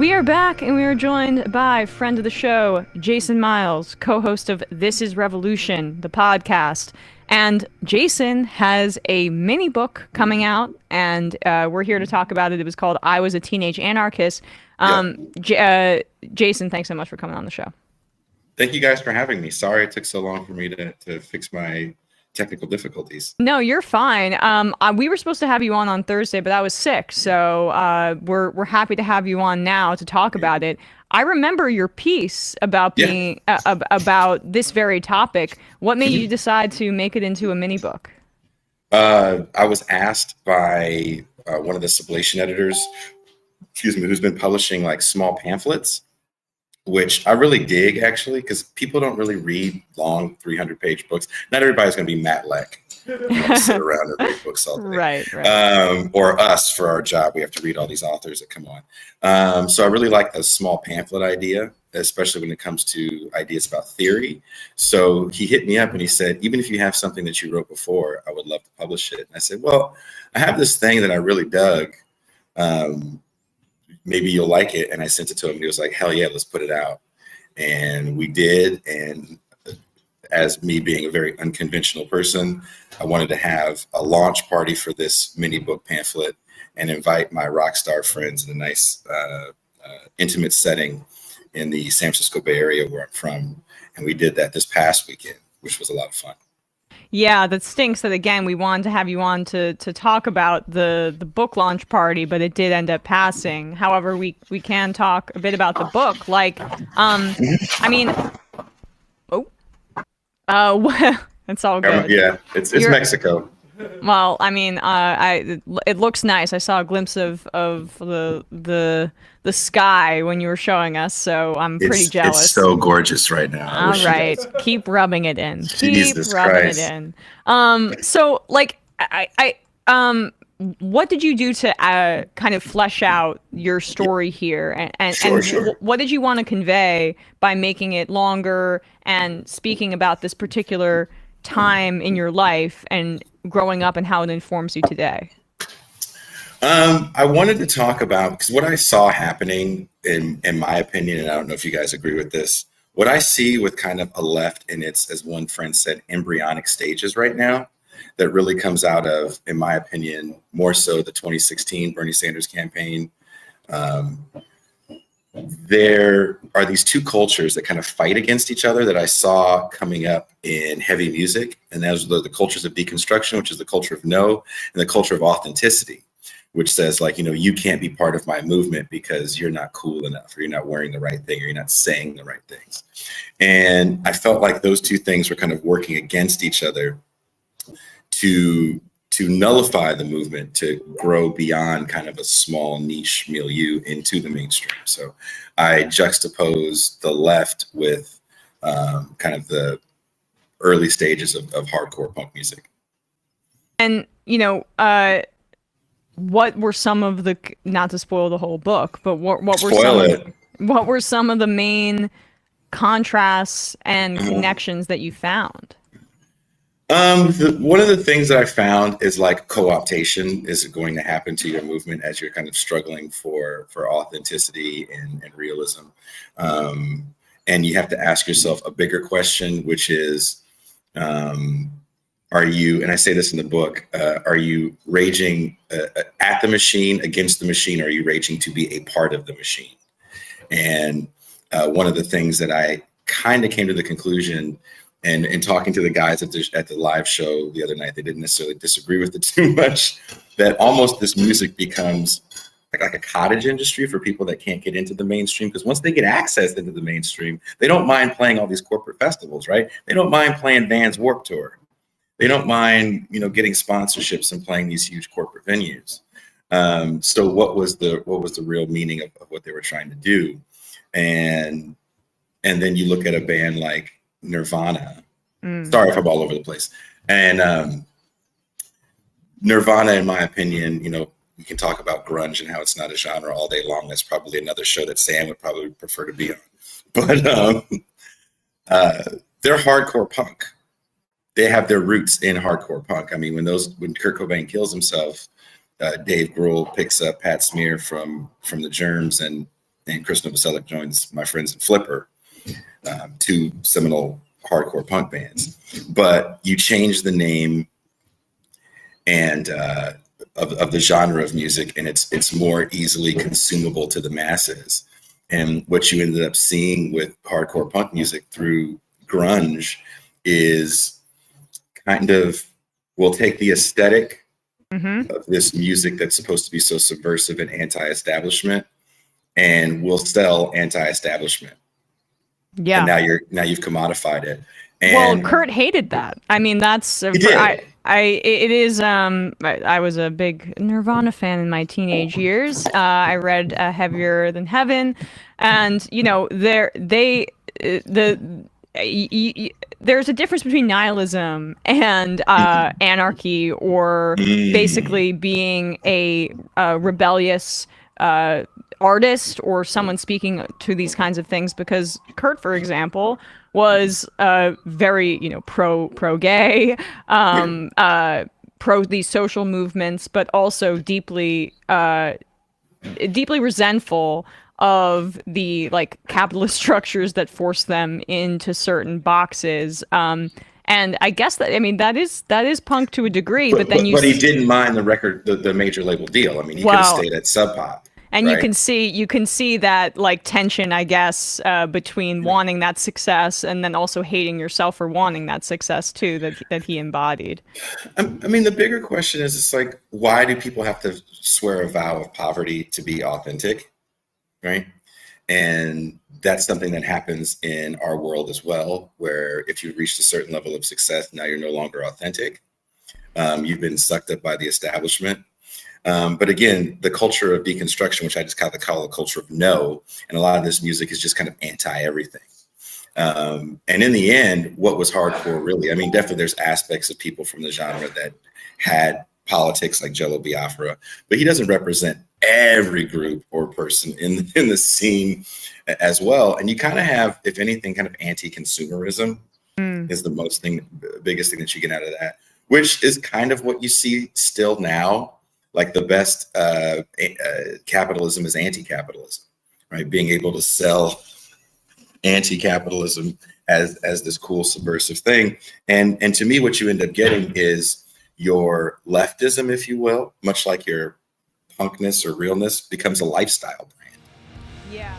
We are back, and we are joined by friend of the show, Jason Myles, co-host of This Is Revolution, the podcast. And Jason has a mini book coming out, and we're here to talk about it. It was called I Was a Teenage Anarchist. Jason, thanks so much for coming on the show. Thank you guys for having me. Sorry it took so long for me to fix my technical difficulties. No, you're fine. We were supposed to have you on Thursday, but I was sick, so we're happy to have you on now to talk about it. I remember your piece about being about this very topic. What made you decide to make it into a mini book? I was asked by one of the Sublation editors, who's been publishing like small pamphlets, which I really dig, actually, because people don't really read long 300-page books. Not everybody's going to be Matt Leck, sit around and read books all day. Right. Or us for our job. We have to read all these authors that come on. So I really like the small pamphlet idea, especially when it comes to ideas about theory. So he hit me up and he said, even if you have something that you wrote before, I would love to publish it. And I said, well, I have this thing that I really dug. Maybe you'll like it. And I sent it to him and he was like, hell yeah, let's put it out. And we did. And as me being a very unconventional person, I wanted to have a launch party for this mini book pamphlet and invite my rock star friends in a nice intimate setting in the San Francisco Bay Area where I'm from. And we did that this past weekend, which was a lot of fun. Yeah, that stinks that, again, we wanted to have you on to talk about the book launch party, but it did end up passing. However, we can talk a bit about the book. Like, I mean, well, it's all good. Yeah, it's Mexico. Well, I mean, it looks nice. I saw a glimpse of the sky when you were showing us, so I'm pretty jealous. It's so gorgeous right now. All right, keep rubbing it in. Jesus Keep rubbing Christ. it in. So, like, what did you do to kind of flesh out your story here, and Sure. what did you want to convey by making it longer and speaking about this particular time in your life and growing up and how it informs you today? I wanted to talk about, because what I saw happening, in my opinion, and I don't know if you guys agree with this, what I see with kind of a left in its, as one friend said, embryonic stages right now, that really comes out of, in my opinion, more so the 2016 Bernie Sanders campaign. There are these two cultures that kind of fight against each other that I saw coming up in heavy music. And those are the cultures of deconstruction, which is the culture of no, and the culture of authenticity, which says, like, you can't be part of my movement because you're not cool enough, or you're not wearing the right thing, or you're not saying the right things. And I felt like those two things were kind of working against each other to nullify the movement, to grow beyond kind of a small niche milieu into the mainstream. So I juxtaposed the left with kind of the early stages of hardcore punk music. And, what were some of the, not to spoil the whole book, but what were some of the main contrasts and connections that you found? One of the things that I found is, like, co-optation is going to happen to your movement as you're kind of struggling for authenticity and realism. And you have to ask yourself a bigger question, which is, are you, and I say this in the book, are you raging at the machine, against the machine, or are you raging to be a part of the machine? And one of the things that I kind of came to the conclusion, and in talking to the guys at the live show the other night, they didn't necessarily disagree with it too much, that almost this music becomes like a cottage industry for people that can't get into the mainstream. Because once they get access into the mainstream, they don't mind playing all these corporate festivals, right? They don't mind playing Vans Warped Tour. They don't mind, getting sponsorships and playing these huge corporate venues. So what was the real meaning of what they were trying to do? And then you look at a band like Nirvana. Sorry if I'm all over the place. And Nirvana, in my opinion, we can talk about grunge and how it's not a genre all day long. That's probably another show that Sam would probably prefer to be on. But they're hardcore punk. They have their roots in hardcore punk. I mean, when Kurt Cobain kills himself, Dave Grohl picks up Pat Smear from the Germs and and Chris Novoselic joins my friends in Flipper, two seminal hardcore punk bands. But you change the name and of the genre of music, and it's more easily consumable to the masses. And what you ended up seeing with hardcore punk music through grunge is kind of, we'll take the aesthetic of this music that's supposed to be so subversive and anti-establishment, and we'll sell anti-establishment. Yeah. And now you've commodified it. And well, Kurt hated that. I mean, that's he did. I was a big Nirvana fan in my teenage years. I read Heavier Than Heaven, and you know, there's a difference between nihilism and anarchy, or basically being a rebellious artist or someone speaking to these kinds of things. Because Kurt, for example, was very, you know, pro gay, pro these social movements, but also deeply resentful of the like capitalist structures that force them into certain boxes. And I guess that, I mean, that is punk to a degree, but then he didn't mind the record, the major label deal. I mean, he could have stayed at Sub Pop. And right? you can see that like tension, I guess, between wanting that success and then also hating yourself for wanting that success too, that he embodied. I mean, the bigger question is, it's like, why do people have to swear a vow of poverty to be authentic, right? And that's something that happens in our world as well, where if you've reached a certain level of success, now you're no longer authentic. You've been sucked up by the establishment. But again, the culture of deconstruction, which I just kind of call the culture of no, and a lot of this music is just kind of anti-everything. And in the end, what was hardcore really? I mean, definitely there's aspects of people from the genre that had politics, like Jello Biafra, but he doesn't represent every group or person in the scene as well. And you kind of have, if anything, kind of anti-consumerism is the biggest thing that you get out of that, which is kind of what you see still now. Like the best capitalism is anti-capitalism, right? Being able to sell anti-capitalism as this cool subversive thing. And to me, what you end up getting is your leftism, if you will, much like your punkness or realness, becomes a lifestyle brand. Yeah.